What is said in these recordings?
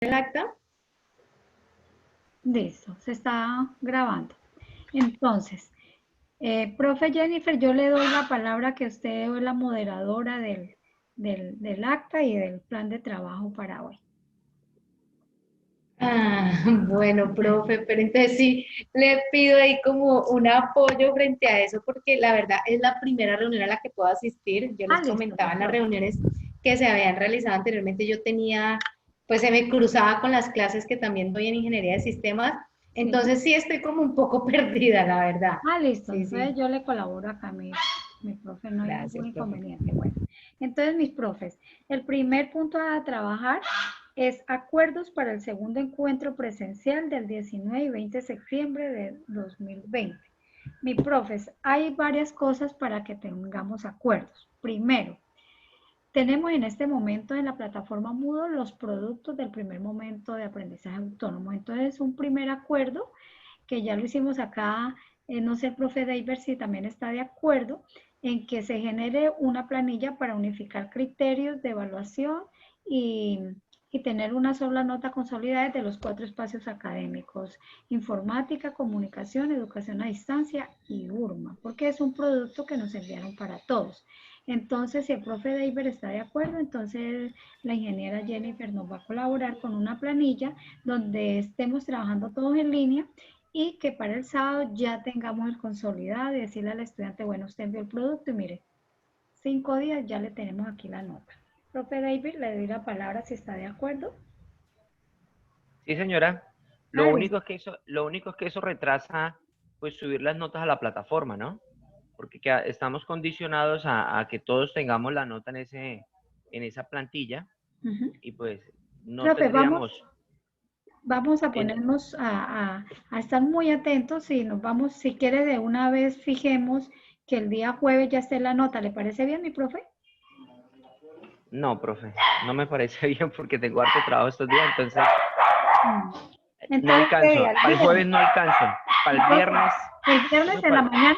el acta? Listo, se está grabando. Entonces, profe Jennifer, yo le doy la palabra que usted es la moderadora del acta y del plan de trabajo para hoy. Ah, bueno, profe, pero entonces sí, le pido ahí como un apoyo frente a eso, porque la verdad es la primera reunión a la que puedo asistir. Yo les Listo, mi comentaba en las profe. reuniones que se habían realizado anteriormente, yo tenía, pues se me cruzaba con las clases que también doy en ingeniería de sistemas, Sí. entonces sí estoy como un poco perdida, la verdad. Listo. Sí, Entonces sí, yo le colaboro acá a mi profe, no hay ningún gracias, profe. inconveniente. Bueno, entonces mis profes, el primer punto a trabajar es acuerdos para el segundo encuentro presencial del 19 y 20 de septiembre de 2020. Mi profes, hay varias cosas para que tengamos acuerdos. Primero, tenemos en este momento en la plataforma Moodle los productos del primer momento de aprendizaje autónomo. Entonces, un primer acuerdo que ya lo hicimos acá, no sé, el profe David, si también está de acuerdo en que se genere una planilla para unificar criterios de evaluación y, y tener una sola nota consolidada de los 4 espacios académicos: informática, comunicación, educación a distancia y URMA, porque es un producto que nos enviaron para todos. Entonces, si el profe David está de acuerdo, entonces la ingeniera Jennifer nos va a colaborar con una planilla donde estemos trabajando todos en línea y que para el sábado ya tengamos el consolidado y decirle al estudiante, bueno, usted envió el producto y mire, 5 días ya le tenemos aquí la nota. Profe David, le doy la palabra si está de acuerdo. Sí, señora. Listo. Lo único es que eso retrasa, pues, subir las notas a la plataforma, ¿no? Porque estamos condicionados a que todos tengamos la nota en esa plantilla y pues no Profe, tendríamos. vamos a en- ponernos a estar muy atentos y nos vamos, si quiere de una vez fijemos que el día jueves ya esté la nota. ¿Le parece bien, mi profe? no, profe, no me parece bien porque tengo harto trabajo estos días, entonces Mm. no Entonces, ¿qué alcanzo. día? El Para el jueves viernes. no alcanzo. Para el Profe, viernes, el viernes profe, en la mañana.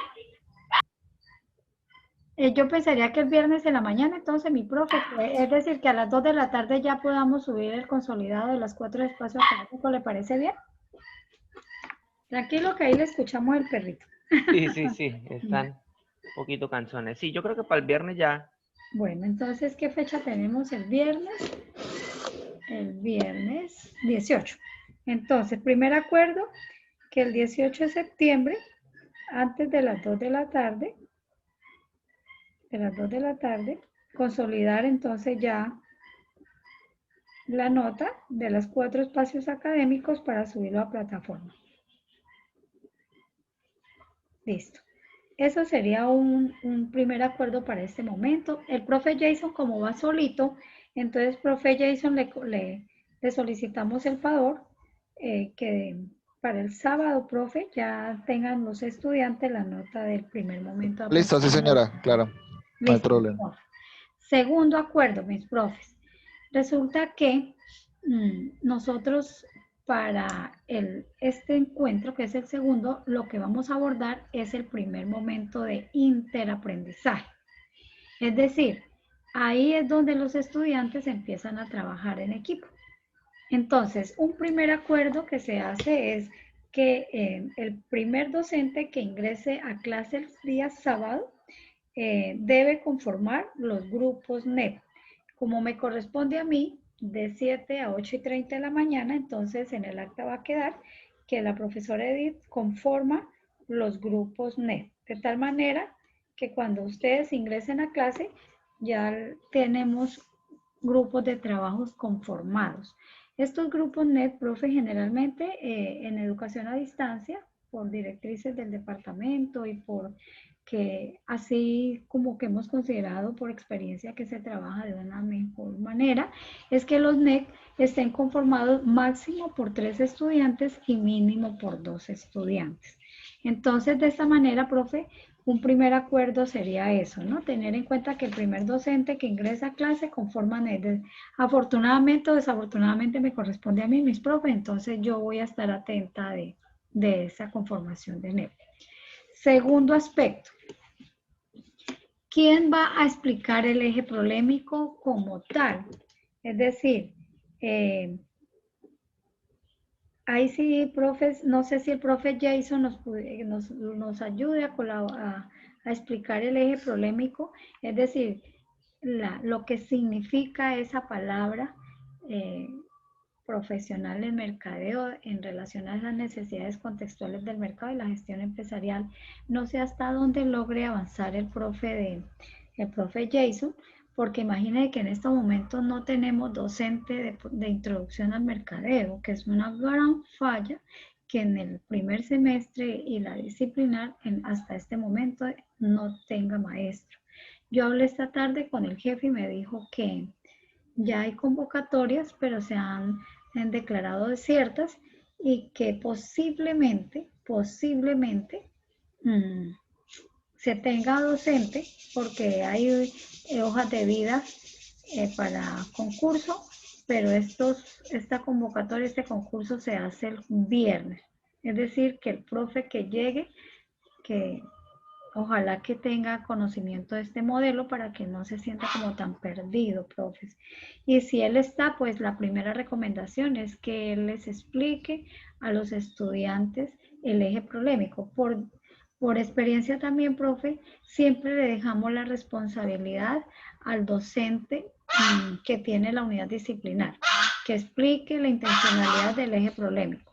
Yo pensaría que el viernes en la mañana, entonces, mi profe, es decir, que a las 2 de la tarde ya podamos subir el consolidado de los 4 espacios académicos, ¿le parece bien? Tranquilo que ahí le escuchamos el perrito. sí, sí, sí, están un poquito canzones. Sí, yo creo que para el viernes ya. Bueno, entonces, ¿qué fecha tenemos el viernes? El viernes 18. Entonces, primer acuerdo, que el 18 de septiembre, antes de las 2 de la tarde, consolidar entonces ya la nota de los 4 espacios académicos para subirlo a plataforma. Listo. Eso sería un primer acuerdo para este momento. El profe Jason, como va solito, entonces, profe Jason, le solicitamos el favor que para el sábado, profe, ya tengan los estudiantes la nota del primer momento de Listo, sí, aprendizaje. señora, claro, no hay Listo, problema. profe. Segundo acuerdo, mis profes. Resulta que nosotros para este encuentro, que es el segundo, lo que vamos a abordar es el primer momento de interaprendizaje. Es decir, ahí es donde los estudiantes empiezan a trabajar en equipo. Entonces, un primer acuerdo que se hace es que el primer docente que ingrese a clase el día sábado debe conformar los grupos NEP. Como me corresponde a mí, de 7 a 8:30 de la mañana, entonces en el acta va a quedar que la profesora Edith conforma los grupos NEP, de tal manera que cuando ustedes ingresen a clase ya tenemos grupos de trabajos conformados. Estos grupos NET, profe, generalmente en educación a distancia, por directrices del departamento y por que así como que hemos considerado por experiencia que se trabaja de una mejor manera, es que los NEC estén conformados máximo por 3 estudiantes y mínimo por 2 estudiantes. Entonces, de esta manera, profe, un primer acuerdo sería eso, ¿no? Tener en cuenta que el primer docente que ingresa a clase conforma NEC. Afortunadamente o desafortunadamente me corresponde a mí, mis profes, entonces yo voy a estar atenta de esa conformación de NEP. Segundo aspecto, ¿quién va a explicar el eje problemático como tal? Es decir, Ahí sí, profes, no sé si el profe Jason nos ayude a explicar el eje problemático, es decir, lo que significa esa palabra eh, profesional en mercadeo en relación a las necesidades contextuales del mercado y la gestión empresarial. No sé hasta dónde logre avanzar el profe Jason, porque imagínense que en estos momentos no tenemos docente de introducción al mercadeo, que es una gran falla que en el primer semestre y la disciplinar hasta este momento no tenga maestro. Yo hablé esta tarde con el jefe y me dijo que ya hay convocatorias, pero se han declarado desiertas y que posiblemente se tenga docente porque hay hojas de vida para concurso, pero esta convocatoria, este concurso se hace el viernes. Es decir, que el profe que llegue, que ojalá que tenga conocimiento de este modelo para que no se sienta como tan perdido, profes. Y si él está, pues la primera recomendación es que él les explique a los estudiantes el eje problemático. Por experiencia también, profe, siempre le dejamos la responsabilidad al docente que tiene la unidad disciplinar, que explique la intencionalidad del eje problemático.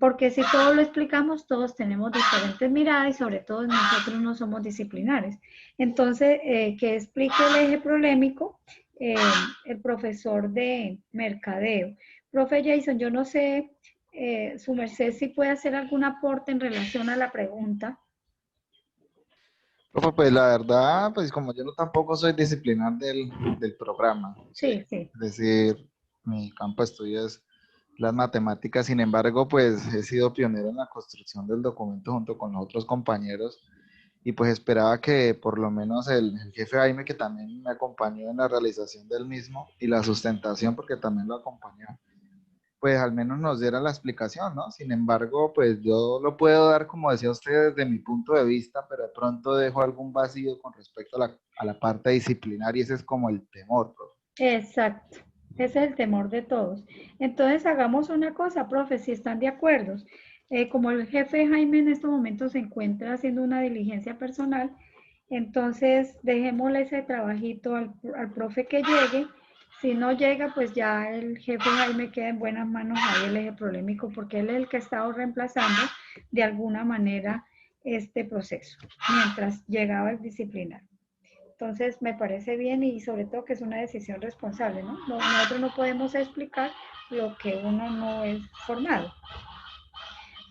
Porque si todo lo explicamos, todos tenemos diferentes miradas y sobre todo nosotros no somos disciplinares. Entonces, que explique el eje problemático el profesor de mercadeo. Profe Jason, yo no sé, su merced si puede hacer algún aporte en relación a la pregunta. Profe, pues la verdad, pues como yo no tampoco soy disciplinar del programa, ¿sí? Sí, sí. Es decir, mi campo de estudio es las matemáticas, sin embargo, pues he sido pionero en la construcción del documento junto con los otros compañeros y pues esperaba que por lo menos el jefe Jaime, que también me acompañó en la realización del mismo y la sustentación, porque también lo acompañó, pues al menos nos diera la explicación, ¿no? Sin embargo, pues yo lo puedo dar, como decía usted, desde mi punto de vista, pero de pronto dejo algún vacío con respecto a la parte disciplinar y ese es como el temor, profe. Exacto. Ese es el temor de todos. Entonces hagamos una cosa, profe, si están de acuerdo. Como el jefe Jaime en estos momentos se encuentra haciendo una diligencia personal, entonces dejémosle ese trabajito al profe que llegue. Si no llega, pues ya el jefe Jaime queda en buenas manos ahí el eje problemático, porque él es el que ha estado reemplazando de alguna manera este proceso, mientras llegaba el disciplinario. Entonces, me parece bien y sobre todo que es una decisión responsable, ¿no? Nosotros no podemos explicar lo que uno no es formado.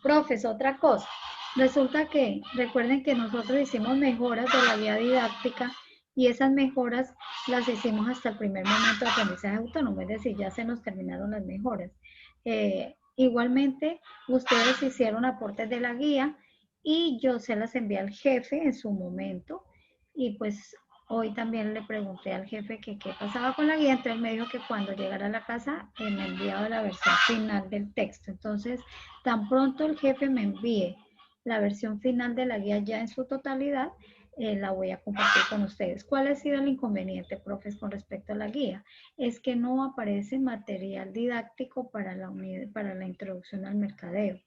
Profes, otra cosa. Resulta que, recuerden que nosotros hicimos mejoras de la guía didáctica y esas mejoras las hicimos hasta el primer momento de aprendizaje autónomo, es decir, ya se nos terminaron las mejoras. Igualmente, ustedes hicieron aportes de la guía y yo se las envié al jefe en su momento y pues hoy también le pregunté al jefe que qué pasaba con la guía, entonces me dijo que cuando llegara a la casa me enviaba la versión final del texto. Entonces, tan pronto el jefe me envíe la versión final de la guía ya en su totalidad, la voy a compartir con ustedes. ¿Cuál ha sido el inconveniente, profes, con respecto a la guía? Es que no aparece material didáctico para la introducción al mercadeo.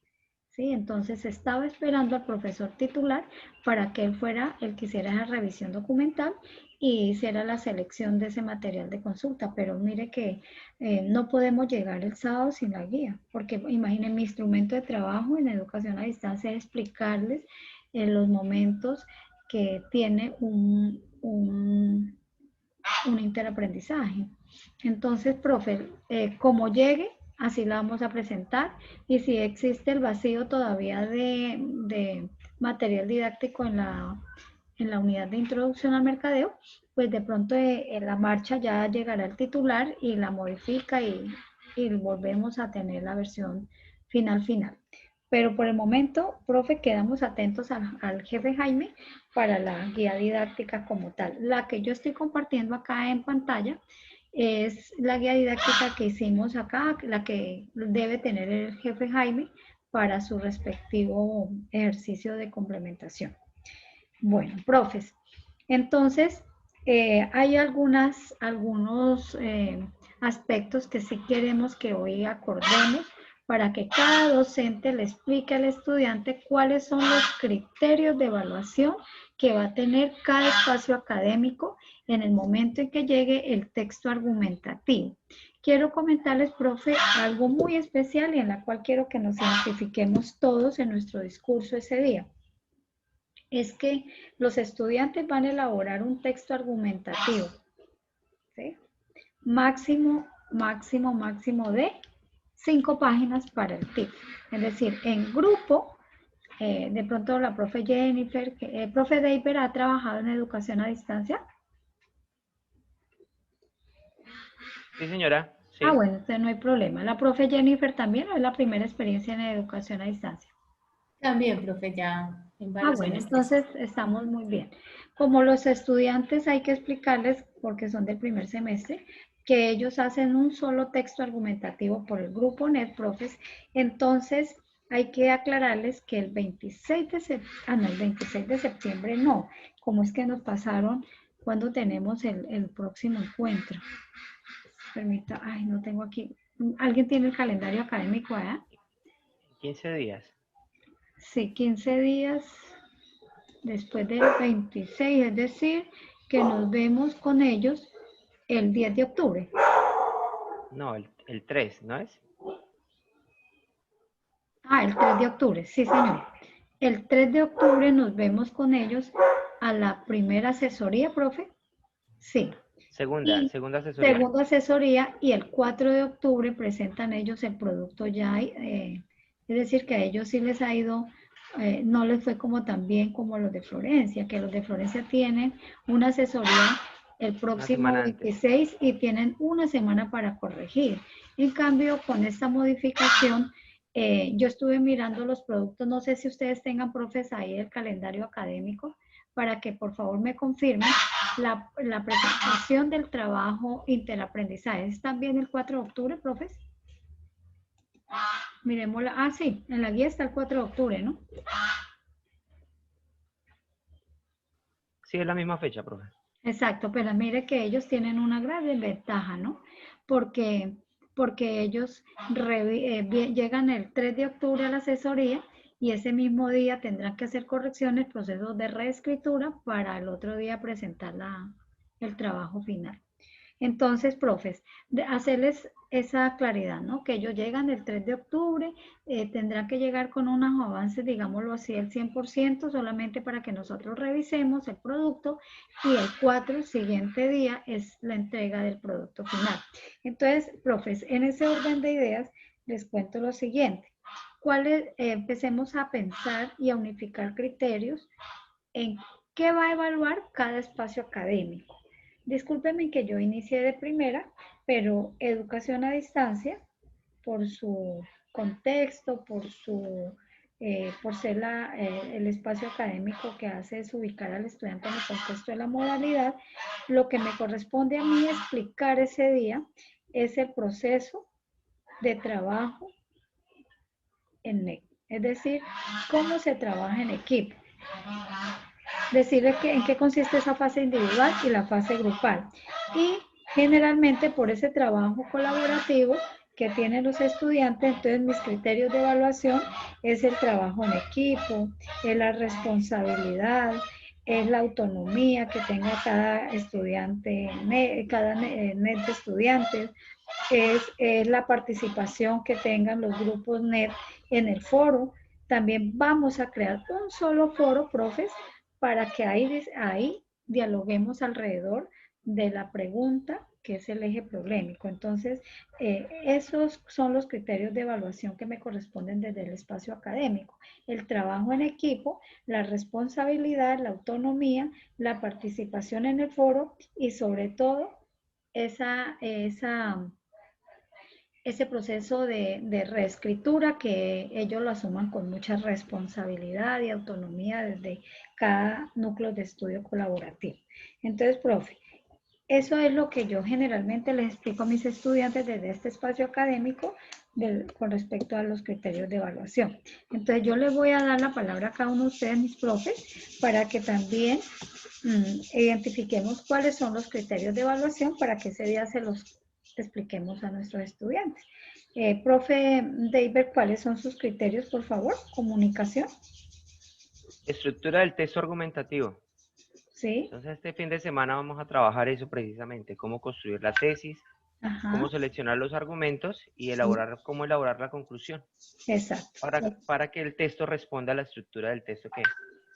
¿Sí? Entonces estaba esperando al profesor titular para que él fuera el que hiciera esa revisión documental y hiciera la selección de ese material de consulta, pero mire que no podemos llegar el sábado sin la guía, porque imaginen mi instrumento de trabajo en educación a distancia es explicarles en los momentos que tiene un interaprendizaje. Entonces, profe, como llegue, así la vamos a presentar y si existe el vacío todavía de material didáctico en la unidad de introducción al mercadeo, pues de pronto en la marcha ya llegará el titular y la modifica y volvemos a tener la versión final. Pero por el momento, profe, quedamos atentos al jefe Jaime para la guía didáctica como tal. La que yo estoy compartiendo acá en pantalla es la guía didáctica que hicimos acá, la que debe tener el jefe Jaime para su respectivo ejercicio de complementación. Bueno, profes, entonces hay algunos aspectos que sí queremos que hoy acordemos para que cada docente le explique al estudiante cuáles son los criterios de evaluación que va a tener cada espacio académico en el momento en que llegue el texto argumentativo. Quiero comentarles, profe, algo muy especial y en la cual quiero que nos identifiquemos todos en nuestro discurso ese día. Es que los estudiantes van a elaborar un texto argumentativo, ¿sí? Máximo de 5 páginas para el TIC. Es decir, en grupo, de pronto la profe Jennifer, profe Deiber ha trabajado en educación a distancia. Sí, señora. Sí. Ah, bueno, entonces no hay problema. La profe Jennifer también es la primera experiencia en educación a distancia. También, profe, ya en Ah, varios bueno, semestres. entonces estamos muy bien. Como los estudiantes hay que explicarles, porque son del primer semestre, que ellos hacen un solo texto argumentativo por el grupo NET, profes, entonces hay que aclararles que el 26 de septiembre no, como es que nos pasaron cuando tenemos el próximo encuentro. Permita, ay, no tengo aquí. ¿Alguien tiene el calendario académico allá? 15 días. Sí, 15 días después del 26, es decir, que nos vemos con ellos el 10 de octubre. No, el 3, ¿no es? Ah, el 3 de octubre, sí, señor. El 3 de octubre nos vemos con ellos a la primera asesoría, profe. Sí. Segunda asesoría. Segunda asesoría y el 4 de octubre presentan ellos el producto ya, es decir, que a ellos sí les ha ido, no les fue como tan bien como los de Florencia, que los de Florencia tienen una asesoría el próximo 26 y tienen una semana para corregir. En cambio, con esta modificación, yo estuve mirando los productos, no sé si ustedes tengan, profes, ahí el calendario académico, para que por favor me confirmen la presentación del trabajo interaprendizaje. ¿Es también el 4 de octubre, profes? Miremosla. Ah, sí, en la guía está el 4 de octubre, ¿no? Sí, es la misma fecha, profe. Exacto, pero mire que ellos tienen una gran desventaja, ¿no? Porque ellos llegan el 3 de octubre a la asesoría y ese mismo día tendrán que hacer correcciones, procesos de reescritura para el otro día presentar el trabajo final. Entonces, profes, hacerles esa claridad, ¿no? Que ellos llegan el 3 de octubre, tendrán que llegar con unos avances, digámoslo así, el 100%, solamente para que nosotros revisemos el producto y el 4, el siguiente día, es la entrega del producto final. Entonces, profes, en ese orden de ideas, les cuento lo siguiente. Empecemos a pensar y a unificar criterios en qué va a evaluar cada espacio académico. Discúlpenme que yo inicié de primera, pero educación a distancia, por su contexto, por ser el espacio académico que hace es ubicar al estudiante en el contexto de la modalidad, lo que me corresponde a mí explicar ese día es el proceso de trabajo en NEC, es decir, cómo se trabaja en equipo. Decirles en qué consiste esa fase individual y la fase grupal. Y generalmente por ese trabajo colaborativo que tienen los estudiantes, entonces mis criterios de evaluación es el trabajo en equipo, es la responsabilidad, es la autonomía que tenga cada estudiante, cada net de estudiantes, es la participación que tengan los grupos net en el foro. También vamos a crear un solo foro, profes, para que ahí dialoguemos alrededor de la pregunta, que es el eje problemático. Entonces, esos son los criterios de evaluación que me corresponden desde el espacio académico. El trabajo en equipo, la responsabilidad, la autonomía, la participación en el foro y sobre todo ese proceso de reescritura que ellos lo asuman con mucha responsabilidad y autonomía desde cada núcleo de estudio colaborativo. Entonces, profe, eso es lo que yo generalmente les explico a mis estudiantes desde este espacio académico con respecto a los criterios de evaluación. Entonces, yo les voy a dar la palabra a cada uno de ustedes, mis profes, para que también identifiquemos cuáles son los criterios de evaluación para que ese día se los expliquemos a nuestros estudiantes. Profe David, ¿cuáles son sus criterios, por favor? Comunicación. Estructura del texto argumentativo. Sí. Entonces, este fin de semana vamos a trabajar eso precisamente, cómo construir la tesis, Ajá. cómo seleccionar los argumentos y Sí. cómo elaborar la conclusión. Exacto. Para que el texto responda a la estructura del texto que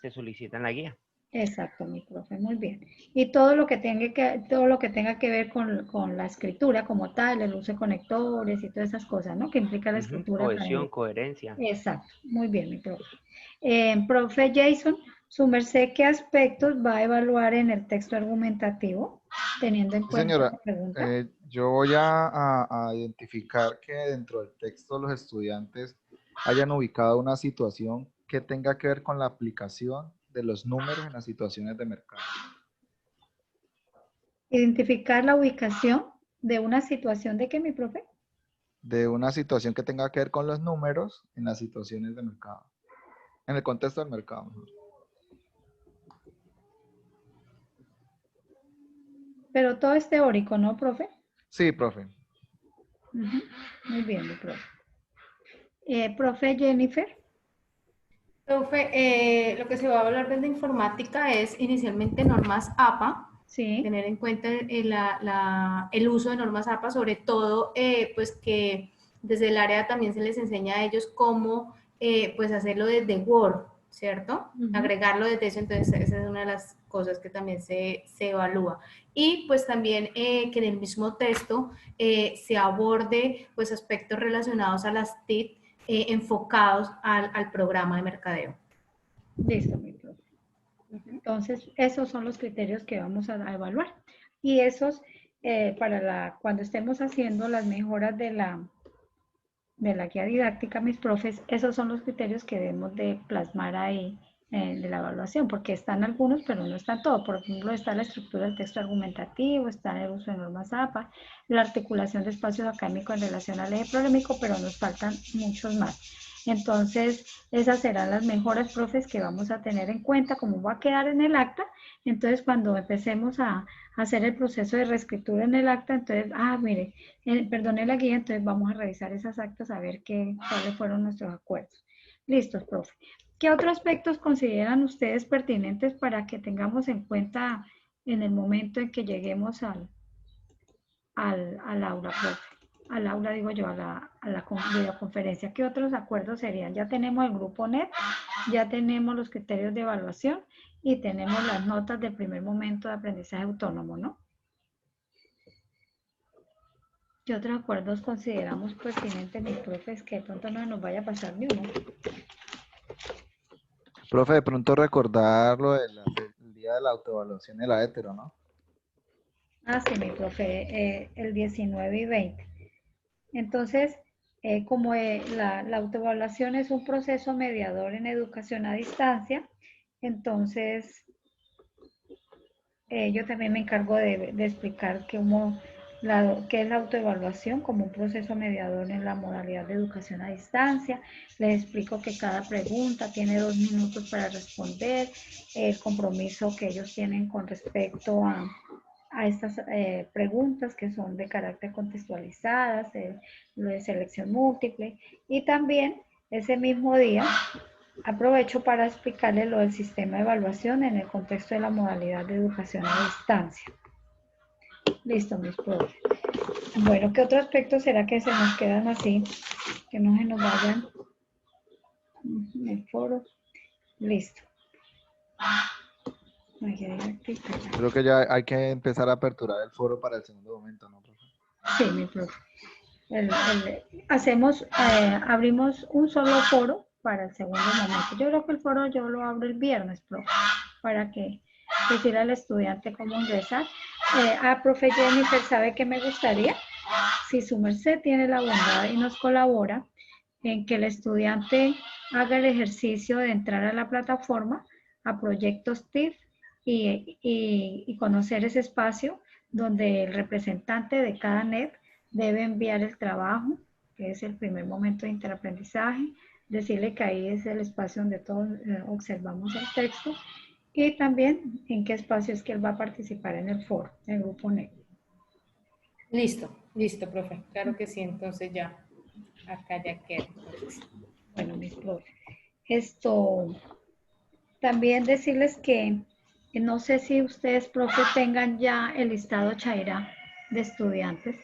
se solicita en la guía. Exacto, mi profe, muy bien. Y todo lo que tenga que ver con la escritura como tal, el uso de conectores y todas esas cosas, ¿no? Que implica la escritura Cohesión, académica. coherencia. Exacto, muy bien, mi profe. Profe Jason, su merced, ¿qué aspectos va a evaluar en el texto argumentativo, teniendo en Sí, cuenta señora, la pregunta? yo voy a identificar que dentro del texto los estudiantes hayan ubicado una situación que tenga que ver con la aplicación de los números en las situaciones de mercado. Identificar la ubicación de una situación de qué, mi profe? De una situación que tenga que ver con los números en las situaciones de mercado. En el contexto del mercado, mejor. Pero todo es teórico, ¿no, profe? Sí, profe. Muy bien, mi profe. Profe Jennifer. Profe, lo que se va a hablar desde informática es inicialmente normas APA, Sí. tener en cuenta el uso de normas APA, sobre todo pues que desde el área también se les enseña a ellos cómo pues hacerlo desde Word, ¿cierto? Agregarlo desde eso, entonces esa es una de las cosas que también se evalúa. Y pues también que en el mismo texto se aborde pues aspectos relacionados a las TIC enfocados al programa de mercadeo. Listo, mi profe. Entonces, esos son los criterios que vamos a evaluar. Y esos, cuando estemos haciendo las mejoras de la guía didáctica, mis profes, esos son los criterios que debemos de plasmar ahí de la evaluación, porque están algunos, pero no están todos. Por ejemplo, está la estructura del texto argumentativo, está el uso de normas APA, la articulación de espacios académicos en relación al eje programático, pero nos faltan muchos más. Entonces, esas serán las mejoras, profes, que vamos a tener en cuenta, como va a quedar en el acta. Entonces, cuando empecemos a hacer el proceso de reescritura en el acta, entonces, mire, perdone la guía, entonces vamos a revisar esas actas a ver cuáles fueron nuestros acuerdos. Listos, profe. ¿Qué otros aspectos consideran ustedes pertinentes para que tengamos en cuenta en el momento en que lleguemos al aula, profe? Al aula, digo yo, a la videoconferencia. ¿Qué otros acuerdos serían? Ya tenemos el grupo NET, ya tenemos los criterios de evaluación y tenemos las notas del primer momento de aprendizaje autónomo, ¿no? ¿Qué otros acuerdos consideramos pertinentes, mis profes, que de pronto no nos vaya a pasar ni uno? Profe, de pronto recordar lo del día de la autoevaluación de la hetero, ¿no? Sí, mi profe, el 19 y 20. Entonces, como la autoevaluación es un proceso mediador en educación a distancia, entonces yo también me encargo de explicar qué es la autoevaluación como un proceso mediador en la modalidad de educación a distancia. Les explico que cada pregunta tiene 2 minutos para responder, el compromiso que ellos tienen con respecto a estas preguntas que son de carácter contextualizadas, lo de selección múltiple, y también ese mismo día aprovecho para explicarles lo del sistema de evaluación en el contexto de la modalidad de educación a distancia. Listo, mis profes. Bueno, ¿qué otro aspecto será que se nos quedan así? Que no se nos vayan en el foro. Listo. Creo que ya hay que empezar a aperturar el foro para el segundo momento, ¿no, profe? Sí, mi profe. Abrimos un solo foro para el segundo momento. Yo creo que el foro yo lo abro el viernes, profe, para que decirle al estudiante cómo ingresar. Profe Jennifer, ¿sabe qué me gustaría? Si su merced tiene la bondad y nos colabora en que el estudiante haga el ejercicio de entrar a la plataforma, a proyectos TIF y conocer ese espacio donde el representante de cada NET debe enviar el trabajo, que es el primer momento de interaprendizaje, decirle que ahí es el espacio donde todos observamos el texto y también en qué espacio es que él va a participar en el foro, en el grupo NET. Listo, listo, profe. Claro que sí, entonces ya. Acá ya queda. Bueno, mis profes. También decirles que no sé si ustedes, profe, tengan ya el listado Chaira de estudiantes.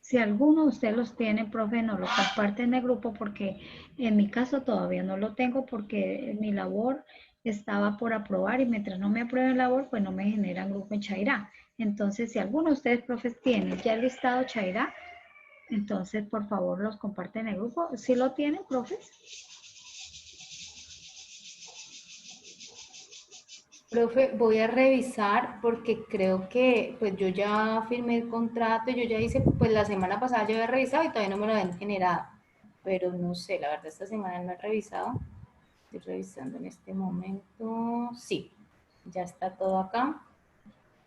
Si alguno de ustedes los tiene, profe, nos lo comparte en el grupo porque en mi caso todavía no lo tengo porque mi labor estaba por aprobar y mientras no me aprueben labor, pues no me generan grupo en Chaira. Entonces, si alguno de ustedes, profes, tiene ya el listado Chaira, entonces, por favor, los comparten en el grupo. ¿Sí lo tienen, profes? Profe, voy a revisar porque creo que pues yo ya firmé el contrato, yo ya hice, pues la semana pasada yo había revisado y todavía no me lo habían generado, pero no sé, la verdad esta semana no he revisado, estoy revisando en este momento, sí, ya está todo acá,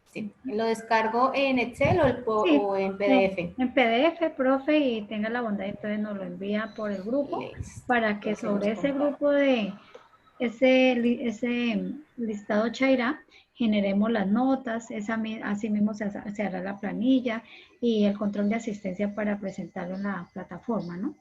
sí, ¿lo descargo en Excel Sí, o en PDF? en PDF, profe, y tenga la bondad, entonces nos lo envía por el grupo Listo, para que entonces se los sobre ese comparto. grupo de ese listado Chaira generemos las notas, así mismo se hará la planilla y el control de asistencia para presentarlo en la plataforma, ¿no?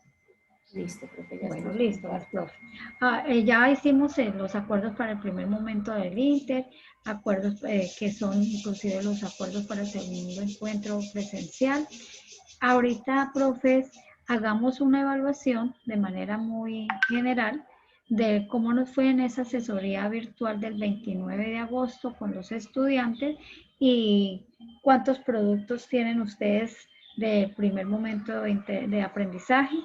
Listo, profe, ya se Bueno, los listo, mis comparto. profes. Ya hicimos los acuerdos para el primer momento del Inter, acuerdos que son inclusive los acuerdos para el segundo encuentro presencial. Ahorita, profes, hagamos una evaluación de manera muy general de cómo nos fue en esa asesoría virtual del 29 de agosto con los estudiantes y cuántos productos tienen ustedes de primer momento de aprendizaje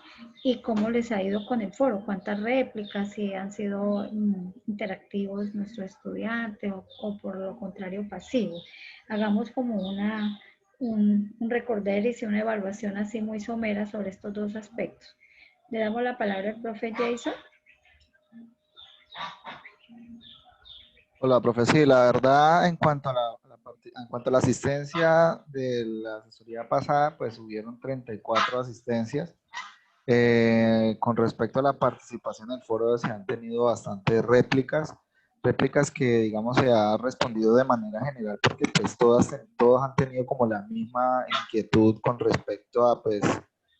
y cómo les ha ido con el foro, cuántas réplicas, si han sido interactivos nuestros estudiantes o por lo contrario pasivos. Hagamos como un recorderis y una evaluación así muy somera sobre estos dos aspectos. Le damos la palabra al profe Jason. Hola, profe. Sí, la verdad, en cuanto a la asistencia de la asesoría pasada, pues hubieron 34 asistencias. Con respecto a la participación en el foro, se han tenido bastantes réplicas que, digamos, se ha respondido de manera general, porque pues todos han tenido como la misma inquietud con respecto a, pues,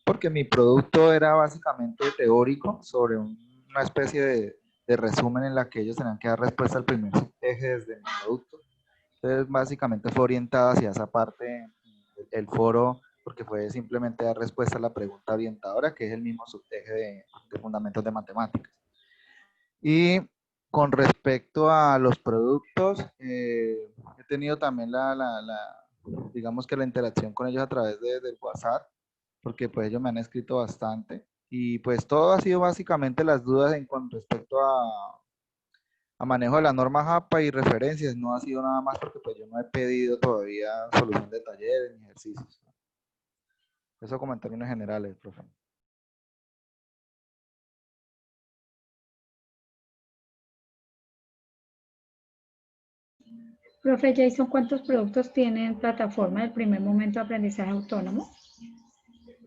porque mi producto era básicamente teórico sobre una especie de resumen en la que ellos tenían que dar respuesta al primer eje desde mi producto. Entonces, básicamente fue orientada hacia esa parte el foro, porque fue simplemente dar respuesta a la pregunta orientadora, que es el mismo subteje de fundamentos de matemáticas. Y con respecto a los productos, he tenido también digamos que la interacción con ellos a través del WhatsApp, porque pues ellos me han escrito bastante. Y pues todo ha sido básicamente las dudas con respecto a manejo de la norma JAPA y referencias, no ha sido nada más porque pues yo no he pedido todavía solución de talleres ni ejercicios. Eso como en términos generales, profe. Profe Jason, ¿cuántos productos tiene en plataforma del primer momento de aprendizaje autónomo?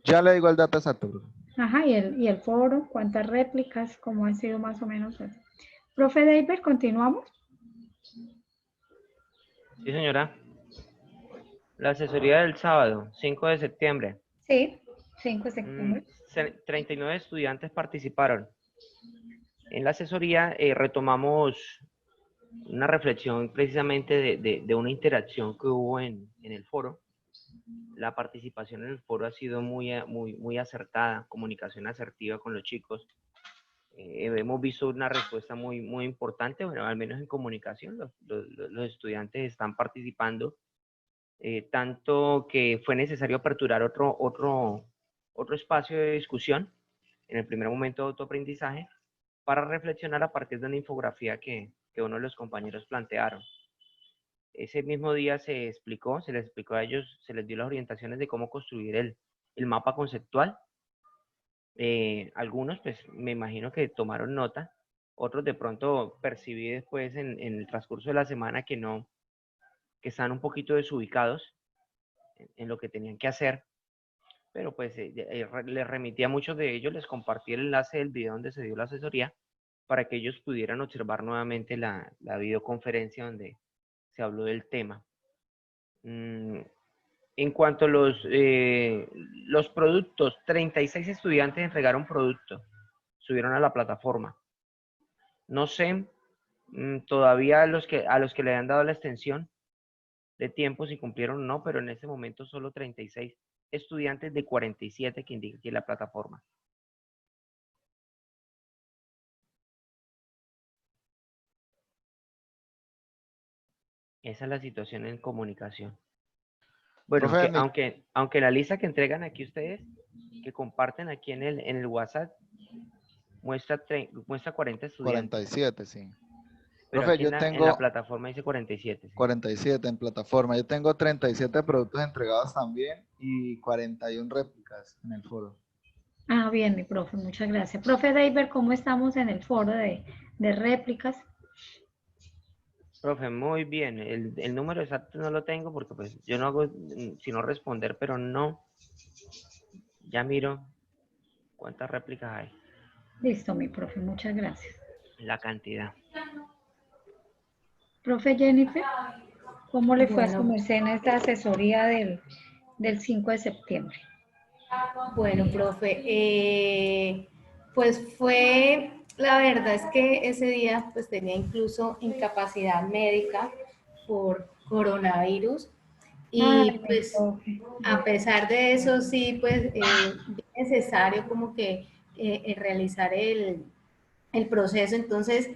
Ya le digo el dato exacto, profe. Ajá, y el foro, ¿cuántas réplicas? ¿Cómo ha sido más o menos? Profe David, ¿continuamos? Sí, señora. La asesoría del sábado, 5 de septiembre. Sí, 5 de septiembre. 39 estudiantes participaron. En la asesoría retomamos una reflexión precisamente de una interacción que hubo en el foro. La participación en el foro ha sido muy acertada, comunicación asertiva con los chicos. Hemos visto una respuesta muy importante, bueno, al menos en comunicación, los estudiantes están participando, tanto que fue necesario aperturar otro espacio de discusión en el primer momento de autoaprendizaje para reflexionar a partir de una infografía que uno de los compañeros plantearon. Ese mismo día se les explicó a ellos, se les dio las orientaciones de cómo construir el mapa conceptual. Algunos, pues me imagino que tomaron nota, otros de pronto percibí después en el transcurso de la semana que están un poquito desubicados en lo que tenían que hacer, pero pues les remití a muchos de ellos, les compartí el enlace del video donde se dio la asesoría para que ellos pudieran observar nuevamente la videoconferencia donde se habló del tema. En cuanto a los productos, 36 estudiantes entregaron producto, subieron a la plataforma. No sé todavía a los que le han dado la extensión de tiempo si cumplieron o no, pero en este momento solo 36 estudiantes de 47 que indica aquí la plataforma. Esa es la situación en comunicación. Bueno, Profe, aunque la lista que entregan aquí ustedes, que comparten aquí en el WhatsApp, muestra 40 estudiantes. 47, sí. Pero Profe, aquí yo en la tengo plataforma dice 47. ¿Sí? 47 en plataforma. Yo tengo 37 productos entregados también y 41 réplicas en el foro. Ah, bien, mi profe, muchas gracias. Profe David, ¿cómo estamos en el foro de réplicas? Profe, muy bien. El número exacto no lo tengo porque pues yo no hago sino responder, pero no. Ya miro cuántas réplicas hay. Listo, mi profe, muchas gracias. La cantidad. Profe Jennifer, ¿cómo le fue a su Bueno, merced en esta asesoría del 5 de septiembre? bueno, profe, pues fue, la verdad es que ese día pues tenía incluso incapacidad médica por coronavirus Ay, y mi pues profe. a pesar de eso sí pues es necesario como que realizar el proceso, entonces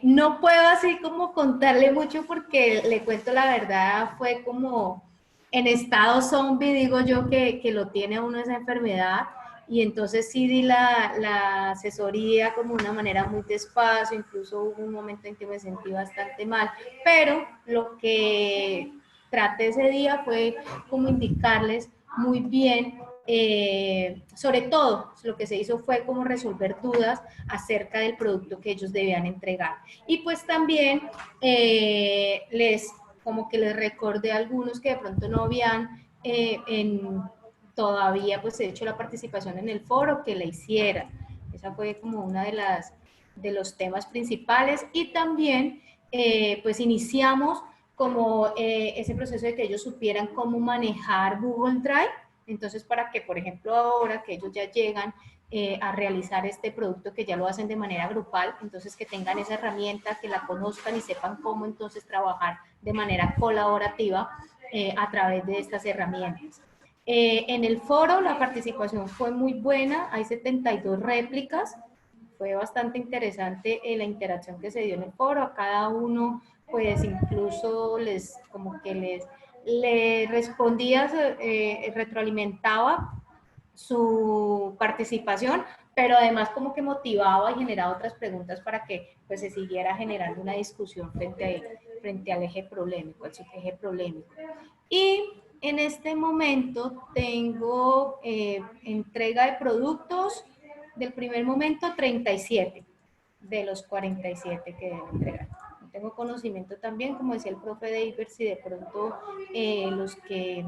no puedo así como contarle mucho porque le cuento la verdad, fue como en estado zombie, digo yo, que lo tiene uno esa enfermedad. Y entonces sí di la asesoría como de una manera muy despacio, incluso hubo un momento en que me sentí bastante mal, pero lo que traté ese día fue como indicarles muy bien, sobre todo lo que se hizo fue como resolver dudas acerca del producto que ellos debían entregar. Y pues también como que les recordé a algunos que de pronto no habían todavía pues hecho la participación en el foro, que la hicieran. Esa fue como una de los temas principales y también pues iniciamos como ese proceso de que ellos supieran cómo manejar Google Drive. Entonces, para que, por ejemplo, ahora que ellos ya llegan a realizar este producto, que ya lo hacen de manera grupal, entonces que tengan esa herramienta, que la conozcan y sepan cómo entonces trabajar de manera colaborativa a través de estas herramientas. En el foro la participación fue muy buena, hay 72 réplicas, fue bastante interesante la interacción que se dio en el foro, a cada uno pues incluso como que le respondía, retroalimentaba su participación, pero además como que motivaba y generaba otras preguntas para que pues se siguiera generando una discusión frente al eje problemático, al sujeto problemático. Y en este momento tengo entrega de productos del primer momento 37 de los 47 que deben entregar. Tengo conocimiento también, como decía el profe David, si de pronto los que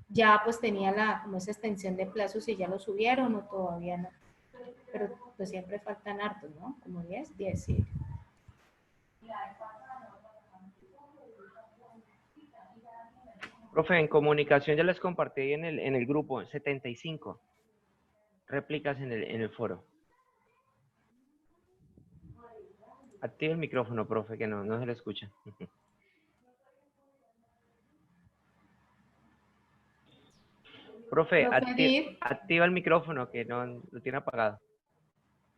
ya pues tenían como esa extensión de plazos, si ya lo subieron o todavía no. Pero pues siempre faltan hartos, ¿no? Como 10, sí. Profe, en comunicación ya les compartí en el grupo 75 réplicas en el foro. Activa el micrófono, profe, que no se le escucha. Profe, activa el micrófono, que no lo tiene apagado.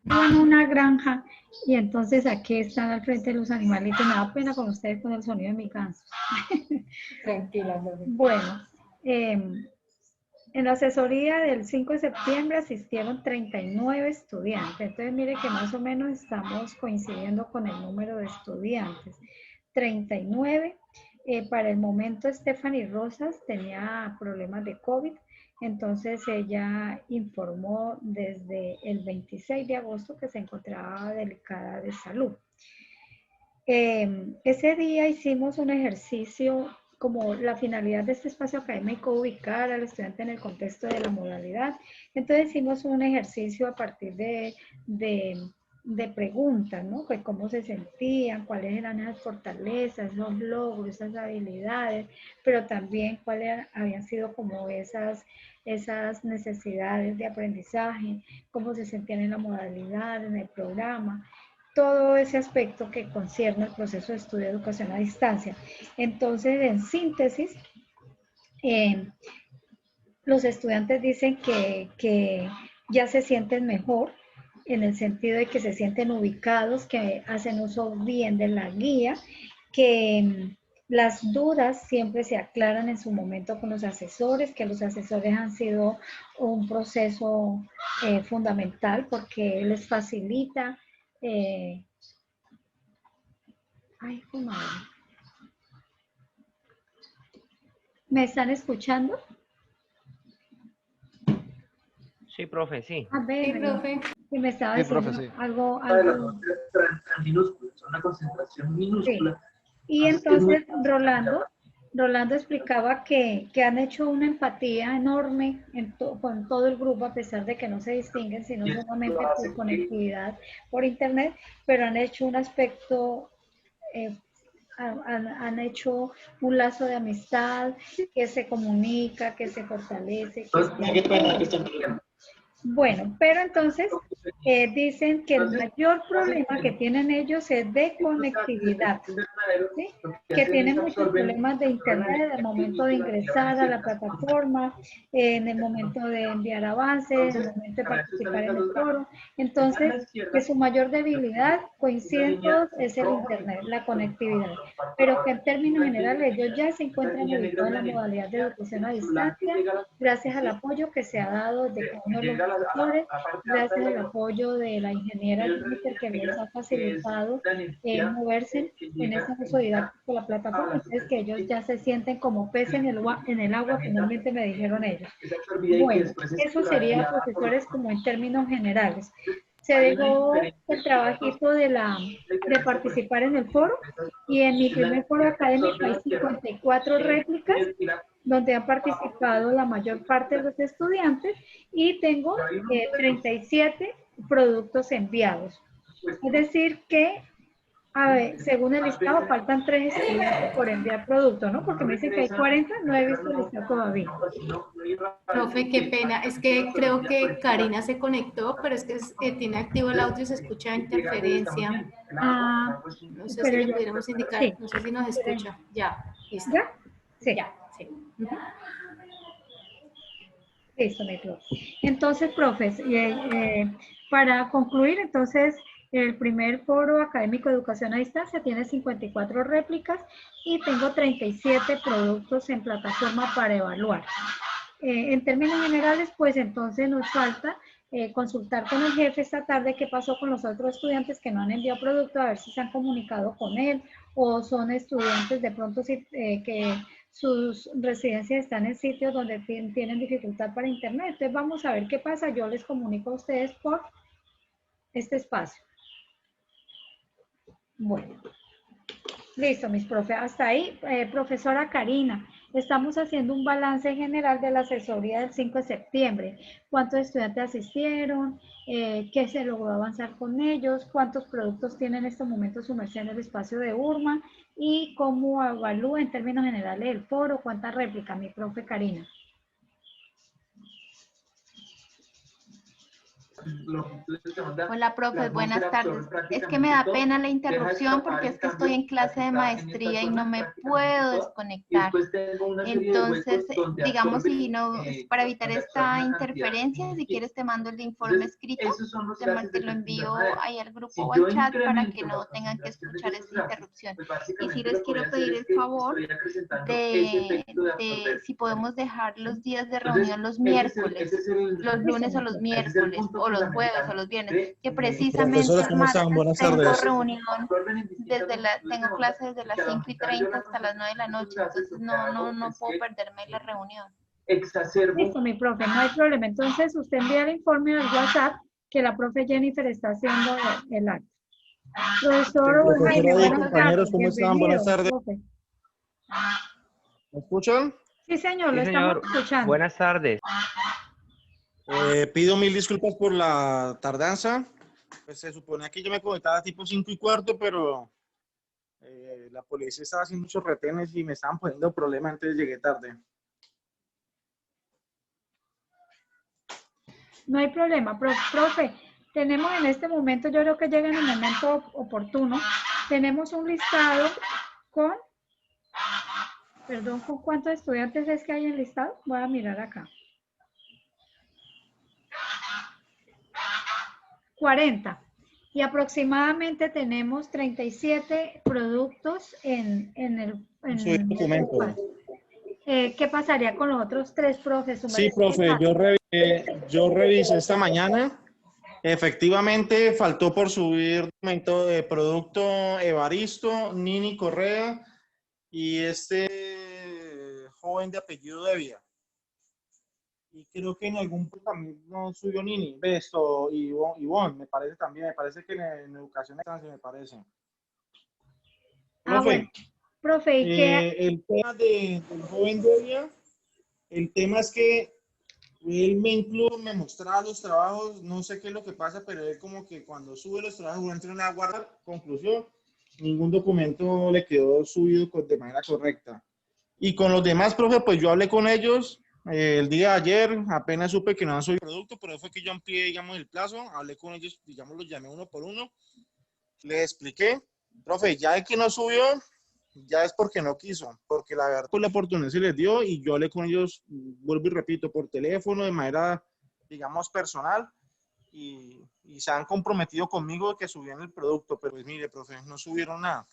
En una granja y entonces aquí están al frente de los animalitos. Me da pena con ustedes con el sonido de mi canso. Tranquila, profe. Bueno, en la asesoría del 5 de septiembre asistieron 39 estudiantes. Entonces, mire que más o menos estamos coincidiendo con el número de estudiantes. 39. Para el momento, Stephanie Rosas tenía problemas de COVID. Entonces, ella informó desde el 26 de agosto que se encontraba delicada de salud. Ese día hicimos un ejercicio, como la finalidad de este espacio académico, ubicar al estudiante en el contexto de la modalidad. Entonces hicimos un ejercicio a partir de de preguntas, ¿no? Pues cómo se sentían, cuáles eran esas fortalezas, esos logros, esas habilidades, pero también cuáles habían sido como esas necesidades de aprendizaje, cómo se sentían en la modalidad, en el programa, todo ese aspecto que concierne al proceso de estudio de educación a distancia. Entonces, en síntesis, los estudiantes dicen que ya se sienten mejor, en el sentido de que se sienten ubicados, que hacen uso bien de la guía, que las dudas siempre se aclaran en su momento con los asesores, que los asesores han sido un proceso fundamental porque les facilita. Ay, madre. ¿Me están escuchando? Sí, profe, sí. A ver, Sí, profe. que me estaba Sí, diciendo profe, sí. algo. Minúsculas, una concentración minúscula. Sí. Y entonces Rolando explicaba que han hecho una empatía enorme con todo el grupo, a pesar de que no se distinguen, sino solamente por conectividad por internet, pero han hecho un aspecto, han hecho un lazo de amistad que se comunica, que se fortalece. Bueno, pero entonces dicen que el mayor problema que tienen ellos es de conectividad, ¿sí? Que tienen muchos problemas de internet en el momento de ingresar a la plataforma, en el momento de enviar avances, en el momento de participar en el foro. Entonces, que su mayor debilidad, coinciden todos, es el internet, la conectividad. Pero que en términos generales ellos ya se encuentran ubicados en la modalidad de educación a distancia, gracias al apoyo que se ha dado de cada uno de los profesores, gracias al apoyo de la ingeniera Júpiter que les ha facilitado moverse en ese uso didáctico de la plataforma. Entonces que ellos ya se sienten como peces en el agua, finalmente me dijeron ellos. Bueno, eso sería, profesores, como en términos generales. Se dejó el trabajito de participar en el foro, y en mi primer foro académico hay 54 réplicas donde han participado la mayor parte de los estudiantes, y tengo 37 productos enviados. Es decir que, a ver, según el listado, faltan 3 estudiantes por enviar productos, ¿no? Porque me dicen que hay 40, no he visto el listado todavía. Profe, qué pena. Es que creo que Karina se conectó, pero es que tiene activo el audio y se escucha interferencia. Ah, No sé si pero le ya, pudiéramos indicar, sí. no sé si nos escucha. Ya, listo. ¿Ya? Sí. Ya, sí. Listo, mi profe. Entonces, profes, para concluir, entonces, el primer foro académico de educación a distancia tiene 54 réplicas y tengo 37 productos en plataforma para evaluar. En términos generales, pues entonces nos falta consultar con el jefe esta tarde qué pasó con los otros estudiantes que no han enviado producto, a ver si se han comunicado con él, o son estudiantes de pronto que sus residencias están en sitios donde tienen dificultad para internet. Entonces vamos a ver qué pasa. Yo les comunico a ustedes por este espacio. Bueno. Listo, mis profes. Hasta ahí, profesora Karina. Estamos haciendo un balance general de la asesoría del 5 de septiembre. ¿Cuántos estudiantes asistieron? ¿Qué se logró avanzar con ellos? ¿Cuántos productos tienen en estos momentos su merced en el espacio de URMA? ¿Y cómo evalúa en términos generales el foro? ¿Cuántas réplicas, mi profe Karina? Hola, profe, buenas tardes. Es que me da pena la interrupción porque es que estoy en clase de maestría y no me puedo desconectar. Entonces, digamos, si no, para evitar esta interferencia, si quieres te mando el informe escrito, te lo envío ahí al grupo o al chat para que no tengan que escuchar esta interrupción. Y si les quiero pedir el favor de si podemos dejar los días de reunión los miércoles, los lunes o los miércoles, o los jueves o los viernes, que precisamente el martes tengo reunión tengo clases desde las 5:30 hasta las 9 de la noche, entonces no puedo perderme la reunión. Listo, mi profe, no hay problema. Entonces usted envía el informe al WhatsApp que la profe Jennifer está haciendo el acto. Profesor, compañeros, ¿cómo están? Buenas tardes. Profe. ¿Me escuchan? Sí, señor, lo Sí, señor. estamos escuchando. Buenas tardes. Pido mil disculpas por la tardanza. Pues se suponía que yo me conectaba tipo 5:15, pero la policía estaba haciendo muchos retenes y me estaban poniendo problemas, entonces llegué tarde. No hay problema, profe. Tenemos en este momento, yo creo que llega en el momento oportuno, tenemos un listado con, perdón, ¿con cuántos estudiantes es que hay en el listado? Voy a mirar acá. 40. Y aproximadamente tenemos 37 productos en el documento. ¿Qué pasaría con los otros 3, profes? Sí, profe, yo revisé esta mañana. Efectivamente, faltó por subir documento de producto Evaristo, Nini Correa y este joven de apellido Devia. Y creo que en algún punto también no subió Nini. Esto, Ivonne, me parece también, me parece que en educación de distancia, me parece. Profe, bueno. Profe, ¿y qué? El tema del joven Devia, el tema es que él me mostraba los trabajos, no sé qué es lo que pasa, pero él como que cuando sube los trabajos entra en una guarda, conclusión, ningún documento le quedó subido de manera correcta. Y con los demás, profe, pues yo hablé con ellos el día de ayer, apenas supe que no han subido el producto, pero fue que yo amplié, digamos, el plazo, hablé con ellos, digamos, los llamé uno por uno, les expliqué, profe, ya de que no subió, ya es porque no quiso, porque la verdad pues la oportunidad se les dio y yo hablé con ellos, vuelvo y repito, por teléfono, de manera, digamos, personal y se han comprometido conmigo de que subían el producto, pero pues mire, profe, no subieron nada.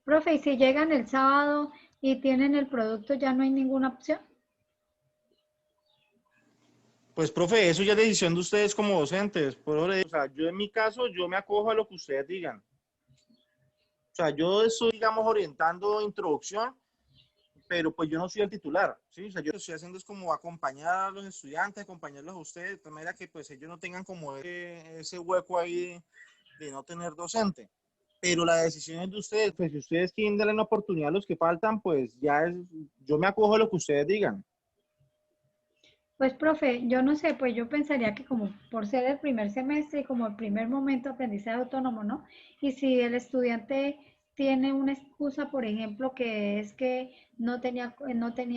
Profe, ¿y si llegan el sábado y tienen el producto, ya no hay ninguna opción? Pues, profe, eso ya es decisión de ustedes como docentes. O sea, yo en mi caso, yo me acojo a lo que ustedes digan. O sea, yo estoy, digamos, orientando introducción, pero pues yo no soy el titular, ¿sí? O sea, yo lo que estoy haciendo es como acompañar a los estudiantes, acompañarlos a ustedes, de manera que pues ellos no tengan como ese hueco ahí de no tener docente. Pero la decisión es de ustedes, pues si ustedes quieren darle una oportunidad a los que faltan, pues ya es, yo me acojo a lo que ustedes digan. Pues, profe, yo no sé, pues yo pensaría que como por ser el primer semestre y como el primer momento de aprendizaje autónomo, ¿no? Y si el estudiante tiene una excusa, por ejemplo, que es que no tenía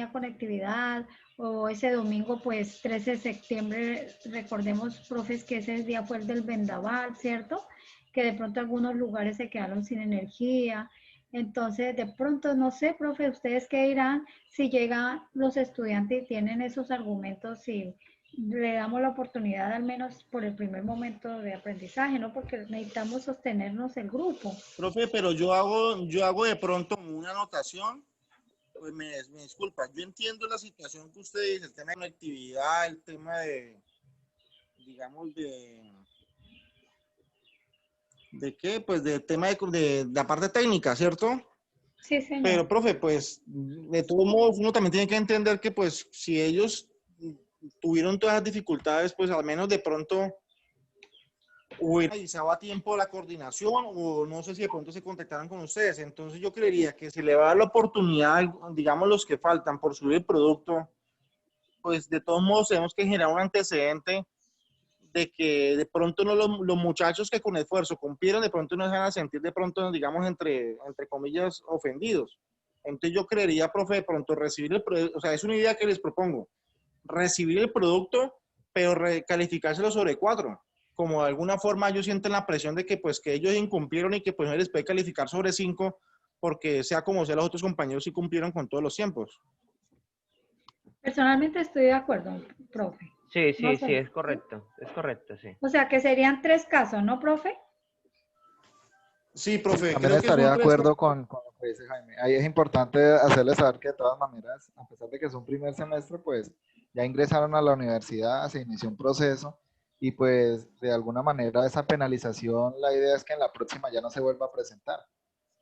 conectividad o ese domingo, pues 13 de septiembre, recordemos, profes, que ese día fue el del vendaval, ¿cierto? Que de pronto algunos lugares se quedaron sin energía. Entonces, de pronto, no sé, profe, ¿ustedes qué dirán si llegan los estudiantes y tienen esos argumentos y le damos la oportunidad al menos por el primer momento de aprendizaje, ¿no? Porque necesitamos sostenernos el grupo. Profe, pero yo hago de pronto una anotación, pues me disculpa, yo entiendo la situación que usted dice, el tema de conectividad, el tema de, digamos, ¿de qué? Pues del tema de la parte técnica, ¿cierto? Sí, señor. Pero, profe, pues, de todos modos, uno también tiene que entender que, pues, si ellos tuvieron todas las dificultades, pues, al menos de pronto hubiera realizado a tiempo la coordinación o no sé si de pronto se contactaran con ustedes. Entonces, yo creería que si le va a dar la oportunidad, digamos, los que faltan por subir el producto, pues, de todos modos, tenemos que generar un antecedente de que de pronto no los muchachos que con esfuerzo cumplieron, de pronto no se van a sentir de pronto, digamos, entre comillas, ofendidos. Entonces yo creería, profe, de pronto recibir el producto, o sea, es una idea que les propongo, recibir el producto, pero recalificárselo sobre 4. Como de alguna forma ellos sienten la presión de que pues que ellos incumplieron y que pues no les puede calificar sobre 5, porque sea como sea, los otros compañeros sí cumplieron con todos los tiempos. Personalmente estoy de acuerdo, profe. Sí, sí, No sé. sí, es correcto, sí. O sea, que serían 3 casos, ¿no, profe? Sí, profe. También estaría de acuerdo con lo que dice Jaime. Ahí es importante hacerles saber que de todas maneras, a pesar de que es un primer semestre, pues ya ingresaron a la universidad, se inició un proceso y pues de alguna manera esa penalización, la idea es que en la próxima ya no se vuelva a presentar.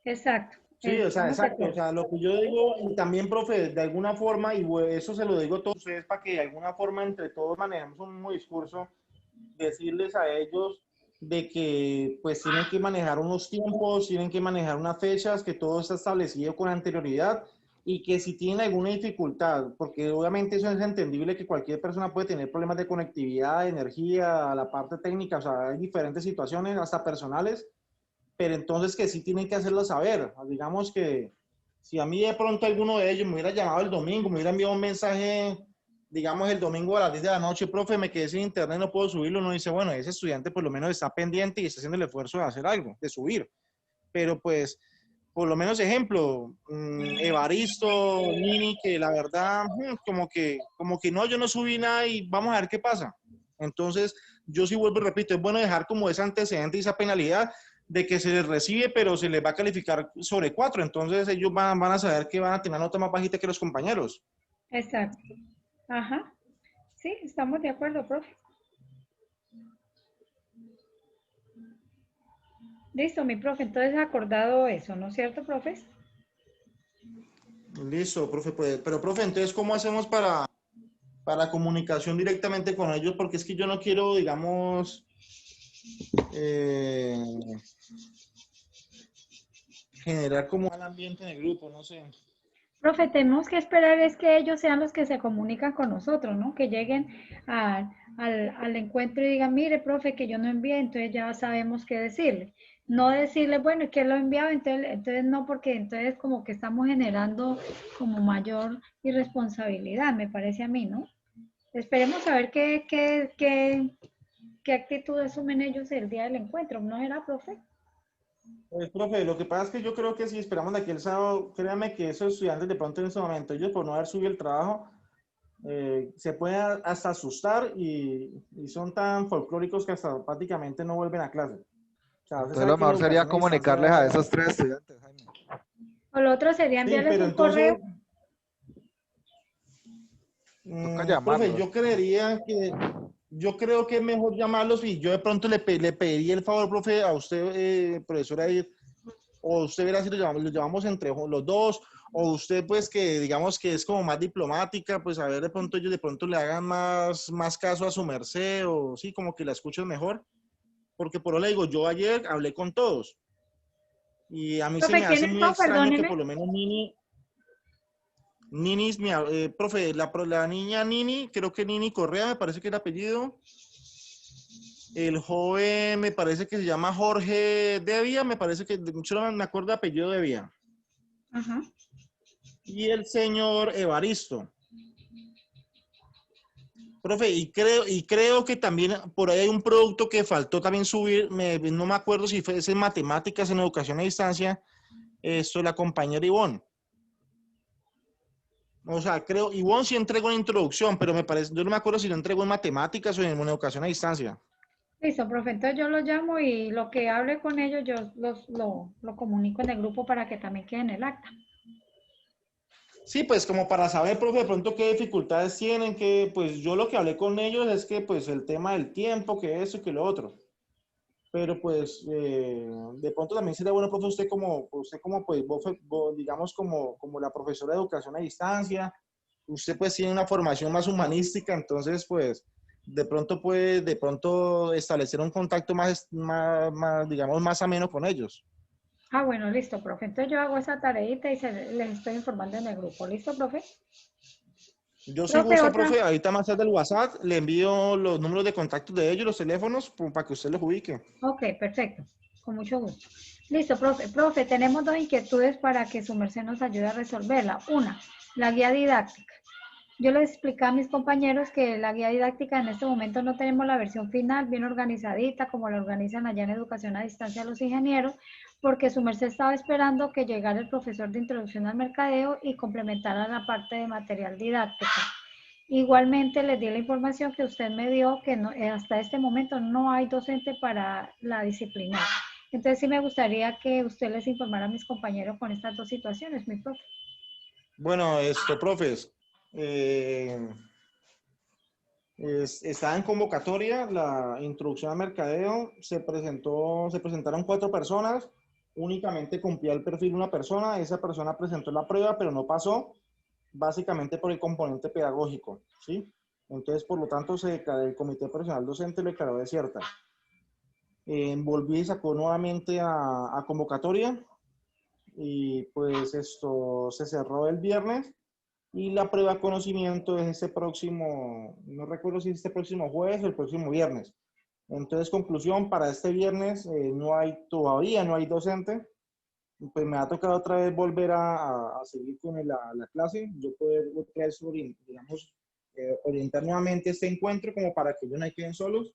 Exacto. Sí, o sea, exacto. O sea, lo que yo digo, y también, profe, de alguna forma, y eso se lo digo a todos ustedes para que de alguna forma entre todos manejemos un mismo discurso, decirles a ellos de que pues tienen que manejar unos tiempos, tienen que manejar unas fechas, que todo está establecido con anterioridad y que si tienen alguna dificultad, porque obviamente eso es entendible que cualquier persona puede tener problemas de conectividad, de energía, la parte técnica, o sea, hay diferentes situaciones, hasta personales, pero entonces que sí tienen que hacerlo saber. Digamos que si a mí de pronto alguno de ellos me hubiera llamado el domingo, me hubiera enviado un mensaje, digamos el domingo a las 10 de la noche, profe, me quedé sin internet, no puedo subirlo, uno dice, bueno, ese estudiante por lo menos está pendiente y está haciendo el esfuerzo de hacer algo, de subir. Pero pues, por lo menos ejemplo, Evaristo, Nini, que la verdad, como que no, yo no subí nada y vamos a ver qué pasa. Entonces, yo sí vuelvo y repito, es bueno dejar como ese antecedente y esa penalidad de que se les recibe, pero se les va a calificar sobre 4. Entonces, ellos van a saber que van a tener nota más bajita que los compañeros. Exacto. Ajá. Sí, estamos de acuerdo, profe. Listo, mi profe, entonces acordado eso, ¿no es cierto, profe? Listo, profe, pues, pero profe, entonces, ¿cómo hacemos para comunicación directamente con ellos? Porque es que yo no quiero, digamos, generar como un ambiente en el grupo, no sé. Profe, tenemos que esperar es que ellos sean los que se comunican con nosotros, ¿no? Que lleguen al encuentro y digan, mire, profe, que yo no envié, entonces ya sabemos qué decirle. No decirle, bueno, ¿y qué lo he enviado? Entonces no, porque entonces como que estamos generando como mayor irresponsabilidad, me parece a mí, ¿no? Esperemos a ver qué actitud asumen ellos el día del encuentro, ¿no era, profe? Pues, profe, lo que pasa es que yo creo que si esperamos de aquí el sábado, créame que esos estudiantes de pronto en ese momento, ellos por no haber subido el trabajo, se pueden hasta asustar y son tan folclóricos que hasta prácticamente no vuelven a clase. O sea, Entonces lo mejor sería comunicarles a esos 3 estudiantes, Jaime. O lo otro sería enviarles sí, un correo. Profe, yo creo que es mejor llamarlos y yo de pronto le pediría el favor, profe, a usted, profesora, o usted verá si lo llamamos entre los dos, o usted pues que digamos que es como más diplomática, pues a ver de pronto ellos de pronto le hagan más caso a su merced, o sí, como que la escuchen mejor, porque por lo le digo, yo ayer hablé con todos, y a mí se me hace muy extraño que por lo menos Nini, profe, la niña Nini, creo que Nini Correa, me parece que es el apellido. El joven me parece que se llama Jorge Devia, me parece que, mucho no me acuerdo de apellido Devia. Ajá. Y el señor Evaristo. Profe, y creo que también por ahí hay un producto que faltó también subir, no me acuerdo si fue en matemáticas, en educación a distancia, esto la compañera Ivonne. O sea, creo, Ivonne sí entregó una introducción, pero me parece, yo no me acuerdo si lo entregó en matemáticas o en educación a distancia. Listo, profe, entonces yo los llamo y lo que hable con ellos yo lo comunico en el grupo para que también quede en el acta. Sí, pues como para saber, profe, de pronto qué dificultades tienen, que pues yo lo que hablé con ellos es que pues el tema del tiempo, que eso, que lo otro. Pero pues de pronto también sería bueno, profe, usted como pues vos, digamos como la profesora de educación a distancia, usted pues tiene una formación más humanística, entonces pues de pronto puede establecer un contacto más digamos, más ameno con ellos. Ah, bueno, listo, profe. Entonces yo hago esa tareita y les estoy informando en el grupo. ¿Listo, profe? Yo si gusta, profe, ahorita más tarde del WhatsApp le envío los números de contacto de ellos, los teléfonos, para que usted los ubique. Ok, perfecto. Con mucho gusto. Listo, profe. Profe, tenemos 2 inquietudes para que su merced nos ayude a resolverla. Una, la guía didáctica. Yo les expliqué a mis compañeros que la guía didáctica en este momento no tenemos la versión final bien organizadita como la organizan allá en educación a distancia los ingenieros, porque su merced estaba esperando que llegara el profesor de introducción al mercadeo y complementara la parte de material didáctico. Igualmente les di la información que usted me dio que no, hasta este momento no hay docente para la disciplina. Entonces sí me gustaría que usted les informara a mis compañeros con estas 2 situaciones, mi profe. Bueno, profes, está en convocatoria la introducción al mercadeo, se presentaron 4 personas, únicamente cumplía el perfil una persona, esa persona presentó la prueba pero no pasó, básicamente por el componente pedagógico, ¿sí? Entonces, por lo tanto, el comité personal docente lo declaró desierta. Volví y sacó nuevamente a convocatoria y pues esto se cerró el viernes y la prueba de conocimiento es este próximo, no recuerdo si es este próximo jueves o el próximo viernes. Entonces, conclusión, para este viernes todavía no hay docente. Pues me ha tocado otra vez volver a seguir con la clase, yo poder otra vez, digamos, orientar nuevamente este encuentro como para que ellos no queden solos.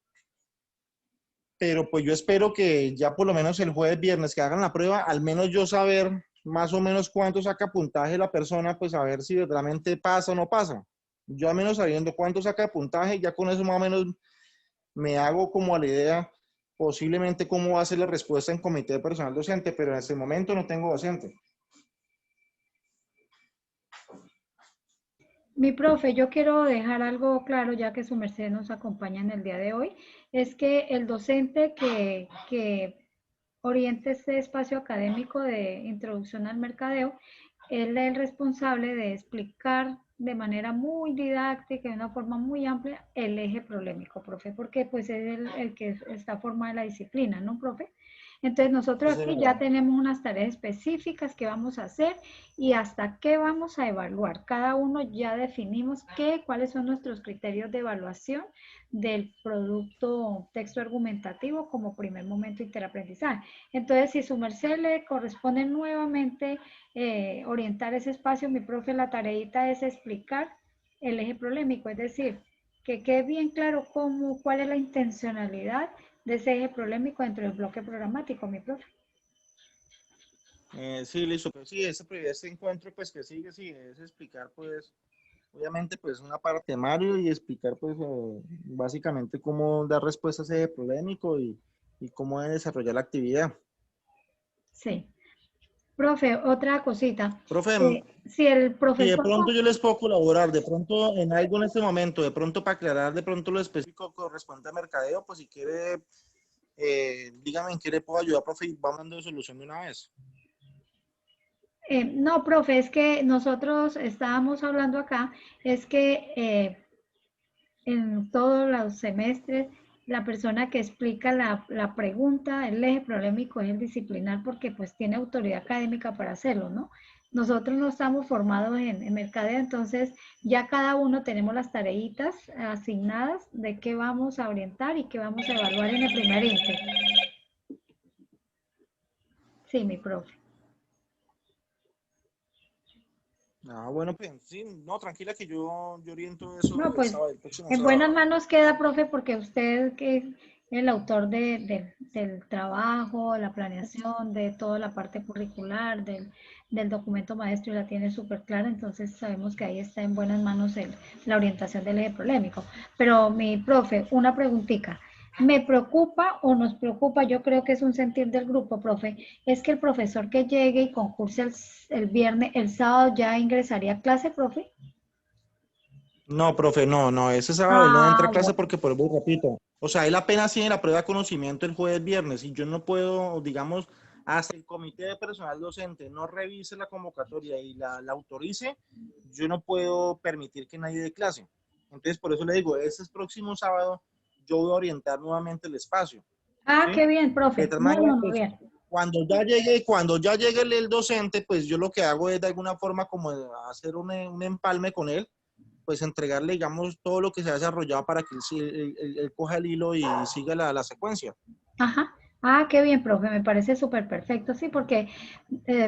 Pero pues yo espero que ya por lo menos el jueves, viernes que hagan la prueba, al menos yo saber más o menos cuánto saca puntaje la persona, pues a ver si realmente pasa o no pasa. Yo al menos sabiendo cuánto saca de puntaje, ya con eso más o menos me hago como a la idea posiblemente cómo va a ser la respuesta en comité de personal docente, pero en este momento no tengo docente. Mi profe, yo quiero dejar algo claro, ya que su merced nos acompaña en el día de hoy, es que el docente que oriente este espacio académico de introducción al mercadeo, él es el responsable de explicar de manera muy didáctica, de una forma muy amplia, el eje problemático, profe, porque pues es el que está formada la disciplina, ¿no, profe? Entonces nosotros aquí ya tenemos unas tareas específicas que vamos a hacer y hasta qué vamos a evaluar. Cada uno ya definimos cuáles son nuestros criterios de evaluación del producto texto argumentativo como primer momento interaprendizaje. Entonces, si su merced le corresponde nuevamente orientar ese espacio, mi profe, la tareita es explicar el eje problemático, es decir, que quede bien claro cuál es la intencionalidad de ese eje problemático dentro del bloque programático, mi profe. Sí, listo. Pues sí, este encuentro, pues que sigue, sí, es explicar, pues, obviamente, pues, una parte temario y explicar, pues, básicamente cómo dar respuesta a ese eje problemático y cómo desarrollar la actividad. Sí. Profe, otra cosita. Profe, si el profesor... si de pronto yo les puedo colaborar, de pronto en algo en este momento, de pronto para aclarar de pronto lo específico corresponde a mercadeo, pues si quiere, dígame en qué le puedo ayudar, profe, y vamos dando solución de una vez. No, profe, es que nosotros estábamos hablando acá, es que en todos los semestres la persona que explica la pregunta, el eje problemático es el disciplinar porque pues tiene autoridad académica para hacerlo, ¿no? Nosotros no estamos formados en mercadeo, entonces ya cada uno tenemos las tareitas asignadas de qué vamos a orientar y qué vamos a evaluar en el primer inter. Sí, mi profe. Ah, bueno, pues sí, no, tranquila que yo oriento eso No, pues el próximo en sábado. buenas manos queda, profe, porque usted que es el autor del trabajo, la planeación, de toda la parte curricular, del documento maestro y la tiene súper clara, entonces sabemos que ahí está en buenas manos la orientación del eje problemático. Pero mi profe, una preguntita. Me preocupa o nos preocupa, yo creo que es un sentir del grupo, profe, es que el profesor que llegue y concurse el viernes, el sábado ya ingresaría a clase, profe. No, profe, no, ese sábado él no entra a clase Bueno. porque, por eso repito, o sea, él apenas tiene la prueba de conocimiento el jueves, viernes, y yo no puedo, digamos, hasta el comité de personal docente no revise la convocatoria y la autorice, yo no puedo permitir que nadie dé clase. Entonces, por eso le digo, este próximo sábado yo voy a orientar nuevamente el espacio. Ah, ¿sí? qué bien, profe. De tal manera, pues, bien. cuando ya llegue el docente, pues yo lo que hago es de alguna forma como hacer un empalme con él, pues entregarle, digamos, todo lo que se ha desarrollado para que él coja el hilo y siga la secuencia. Ajá. Ah, qué bien, profe, me parece súper perfecto, sí, porque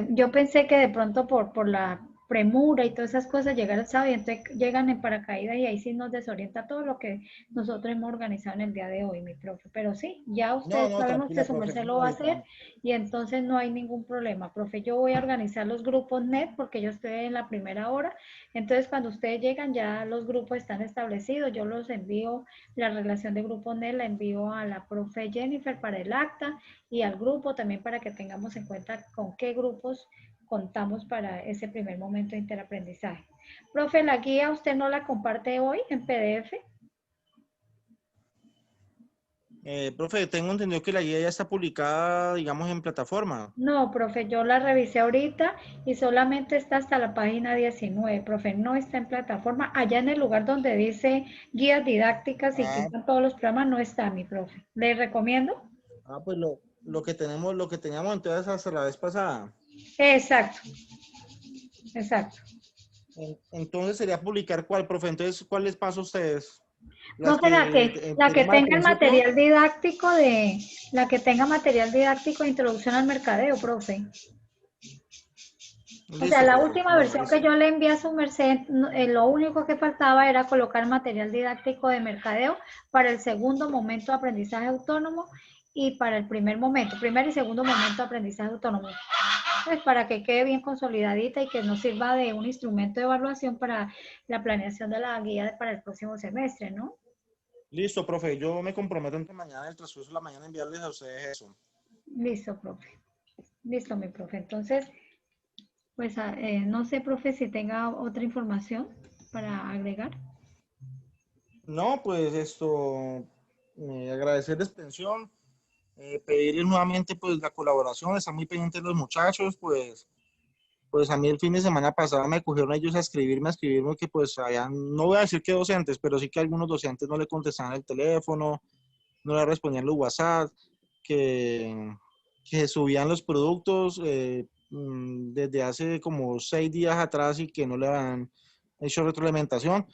yo pensé que de pronto por la premura y todas esas cosas llegar al sábado y entonces llegan en paracaídas y ahí sí nos desorienta todo lo que nosotros hemos organizado en el día de hoy, mi profe. Pero sí, ya ustedes sabemos que su merced lo va a hacer y entonces no hay ningún problema. Profe, yo voy a organizar los grupos NET porque yo estoy en la primera hora, entonces cuando ustedes llegan ya los grupos están establecidos, yo los envío, la relación de grupo NET la envío a la profe Jennifer para el acta y al grupo también para que tengamos en cuenta con qué grupos contamos para ese primer momento de interaprendizaje. Profe, ¿la guía usted no la comparte hoy en PDF? Profe, tengo entendido que la guía ya está publicada, digamos, en plataforma. No, profe, yo la revisé ahorita y solamente está hasta la página 19, profe, no está en plataforma. Allá en el lugar donde dice guías didácticas y que están todos los programas, no está, mi profe. ¿Le recomiendo? Pues lo que teníamos entonces hasta la vez pasada. Exacto. Exacto. Entonces sería publicar cuál, profe. Entonces, ¿cuál les pasa a ustedes? No será la que tenga el material didáctico la que tenga material didáctico de introducción al mercadeo, profe. Listo, o sea, la profe. última versión que yo le envié a su merced, lo único que faltaba era colocar material didáctico de mercadeo para el segundo momento de aprendizaje autónomo y para el primer y segundo momento de aprendizaje autónomo. Pues para que quede bien consolidadita y que nos sirva de un instrumento de evaluación para la planeación de la guía para el próximo semestre, ¿no? Listo, profe. Yo me comprometo entre mañana, en el transcurso de la mañana, enviarles a ustedes eso. Listo, profe. Listo, mi profe. Entonces, pues no sé, profe, si tenga otra información para agregar. No, pues agradecer la extensión, pedirles nuevamente pues la colaboración, están muy pendientes los muchachos, pues a mí el fin de semana pasado me cogieron ellos a escribirme que pues no voy a decir que docentes, pero sí que algunos docentes no le contestaban el teléfono, no le respondían los WhatsApp, que subían los productos desde hace como 6 días atrás y que no le han hecho retroalimentación.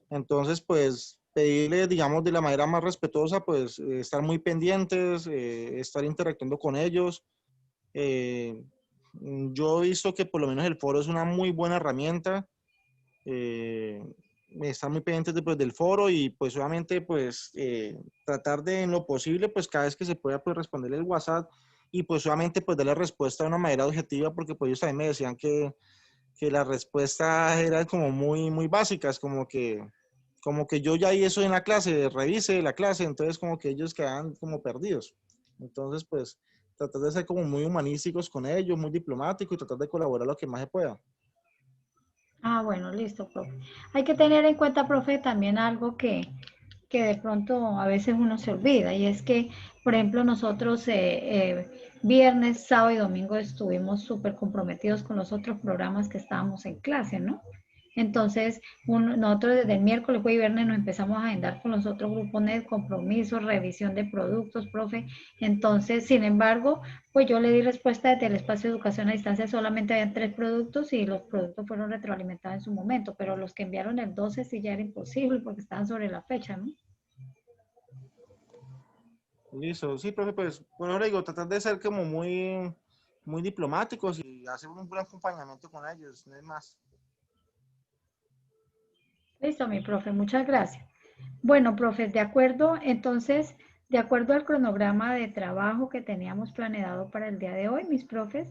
Entonces, pues pedirle, digamos, de la manera más respetuosa, pues estar muy pendientes, estar interactuando con ellos. Yo he visto que por lo menos el foro es una muy buena herramienta. Estar muy pendientes del foro y pues obviamente pues tratar de en lo posible pues cada vez que se pueda pues responderle el WhatsApp y pues obviamente pues darle respuesta de una manera objetiva porque pues ellos también me decían que las respuestas eran como muy básicas, como que yo ya hice eso en la clase, revise la clase, entonces como que ellos quedan como perdidos. Entonces pues tratar de ser como muy humanísticos con ellos, muy diplomáticos y tratar de colaborar lo que más se pueda. Ah, bueno, listo, profe. Hay que tener en cuenta, profe, también algo que de pronto a veces uno se olvida, y es que, por ejemplo, nosotros viernes, sábado y domingo estuvimos súper comprometidos con los otros programas que estábamos en clase, ¿no? Entonces, nosotros desde el miércoles, jueves y viernes nos empezamos a agendar con los otros grupos de compromisos, revisión de productos, profe. Entonces, sin embargo, pues yo le di respuesta desde el espacio de educación a distancia, solamente habían 3 productos y los productos fueron retroalimentados en su momento, pero los que enviaron el 12 sí ya era imposible porque estaban sobre la fecha, ¿no? Listo, sí, profe, pues, bueno, ahora digo, tratar de ser como muy diplomáticos y hacer un buen acompañamiento con ellos, no es más. Listo, mi profe, muchas gracias. Bueno, profe, de acuerdo, entonces, de acuerdo al cronograma de trabajo que teníamos planeado para el día de hoy, mis profes,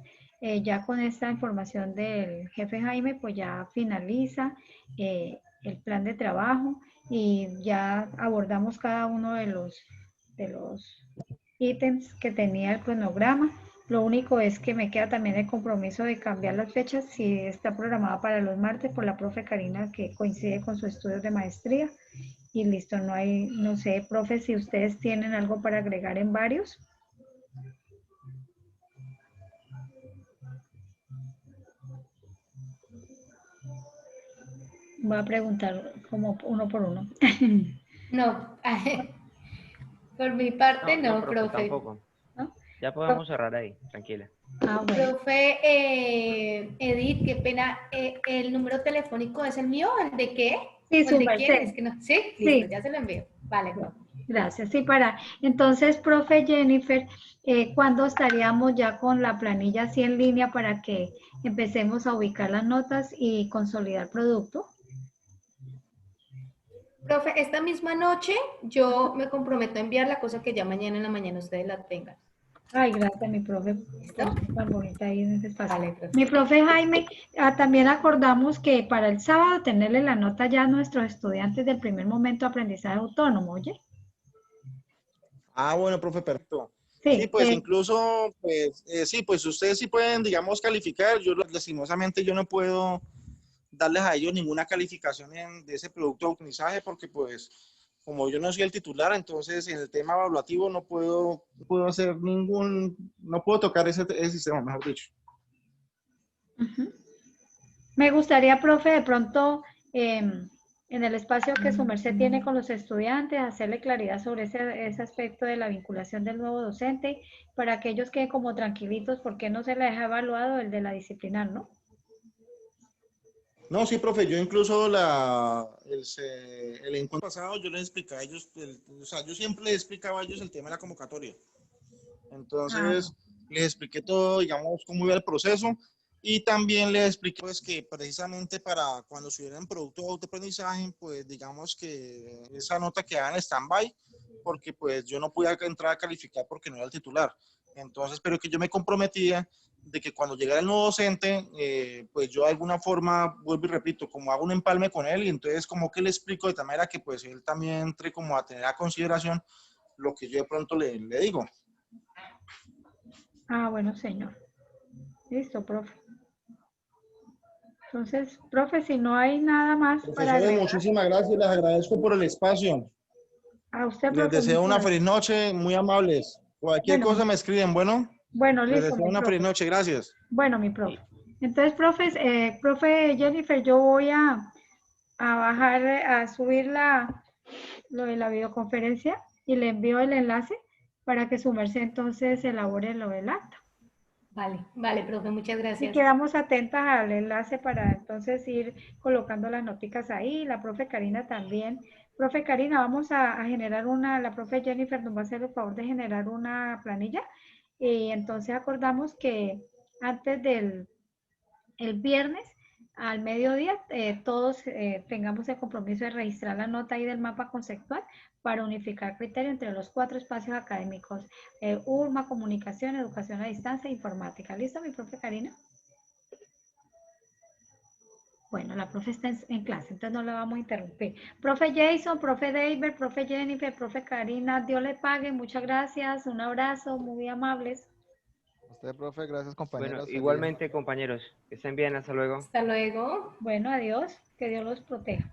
ya con esta información del jefe Jaime, pues ya finaliza el plan de trabajo y ya abordamos cada uno de los ítems que tenía el cronograma. Lo único es que me queda también el compromiso de cambiar las fechas si está programada para los martes por la profe Karina, que coincide con sus estudios de maestría. Y listo, no sé, profe, si ustedes tienen algo para agregar en varios. Voy a preguntar como uno por uno. No, por mi parte no, profe. Tampoco. ¿No? Ya podemos cerrar ahí, tranquila. Ah, bueno. Profe, Edith, qué pena, ¿el número telefónico es el mío? ¿El de qué? Sí, ¿El de quién? Es que no, ¿sí? Listo, sí. ya se lo envío. Vale, profe. Gracias. Sí, entonces, profe Jennifer, ¿cuándo estaríamos ya con la planilla así en línea para que empecemos a ubicar las notas y consolidar producto? Profe, esta misma noche yo me comprometo a enviar la cosa que ya mañana en la mañana ustedes la tengan. Ay, gracias, mi profe. ¿Listo? Tan bonita ahí en ese espacio. Vale, profe. Mi profe Jaime, también acordamos que para el sábado tenerle la nota ya a nuestros estudiantes del primer momento de aprendizaje autónomo, ¿oye? Ah, bueno, profe, perfecto. Sí, Sí, pues incluso, pues, sí, pues ustedes sí pueden, digamos, calificar. Yo, lastimosamente, yo no puedo darles a ellos ninguna calificación de ese producto de aprendizaje porque, pues, como yo no soy el titular, entonces en el tema evaluativo no puedo hacer no puedo tocar ese sistema, mejor dicho. Me gustaría, profe, de pronto en el espacio que su merced tiene con los estudiantes, hacerle claridad sobre ese aspecto de la vinculación del nuevo docente, para que ellos queden como tranquilitos, porque no se les ha evaluado el de la disciplinar, ¿no? No, sí, profe, yo incluso el encuentro pasado yo les explicaba a ellos, o sea, yo siempre les explicaba a ellos el tema de la convocatoria. Entonces, les expliqué todo, digamos, cómo iba el proceso, y también les expliqué pues que precisamente para cuando subieran producto de autoaprendizaje, pues digamos que esa nota quedaba en stand-by, porque pues yo no podía entrar a calificar porque no era el titular. Entonces, pero que yo me comprometía de que cuando llegara el nuevo docente, pues yo de alguna forma, vuelvo y repito, como hago un empalme con él, y entonces como que le explico de tal manera que pues él también entre como a tener a consideración lo que yo de pronto le digo. Ah, bueno, señor. Listo, profe. Entonces, profe, si no hay nada más para Profesores, muchísimas gracias, les agradezco por el espacio. A usted, Les profe. deseo una feliz noche, muy amables. Cualquier cosa me escriben, bueno. Bueno, Les listo. deseo una feliz noche, gracias. Bueno, mi profe. Entonces, profe Jennifer, yo voy a bajar, a subir lo de la videoconferencia y le envío el enlace para que su merced entonces elabore lo del acta. Vale, profe, muchas gracias. Y quedamos atentas al enlace para entonces ir colocando las noticas ahí, la profe Karina también. Profe Karina, vamos a generar la profe Jennifer nos va a hacer el favor de generar una planilla, y entonces acordamos que antes del viernes al mediodía todos tengamos el compromiso de registrar la nota ahí del mapa conceptual para unificar criterio entre los 4 espacios académicos, URMA, comunicación, educación a distancia e informática. ¿Listo, mi profe Karina? Bueno, la profe está en clase, entonces no la vamos a interrumpir. Profe Jason, profe David, profe Jennifer, profe Karina, Dios le pague, muchas gracias, un abrazo, muy amables. Usted, profe, gracias, compañeros. Bueno, igualmente, compañeros, que estén bien, hasta luego. Hasta luego. Bueno, adiós, que Dios los proteja.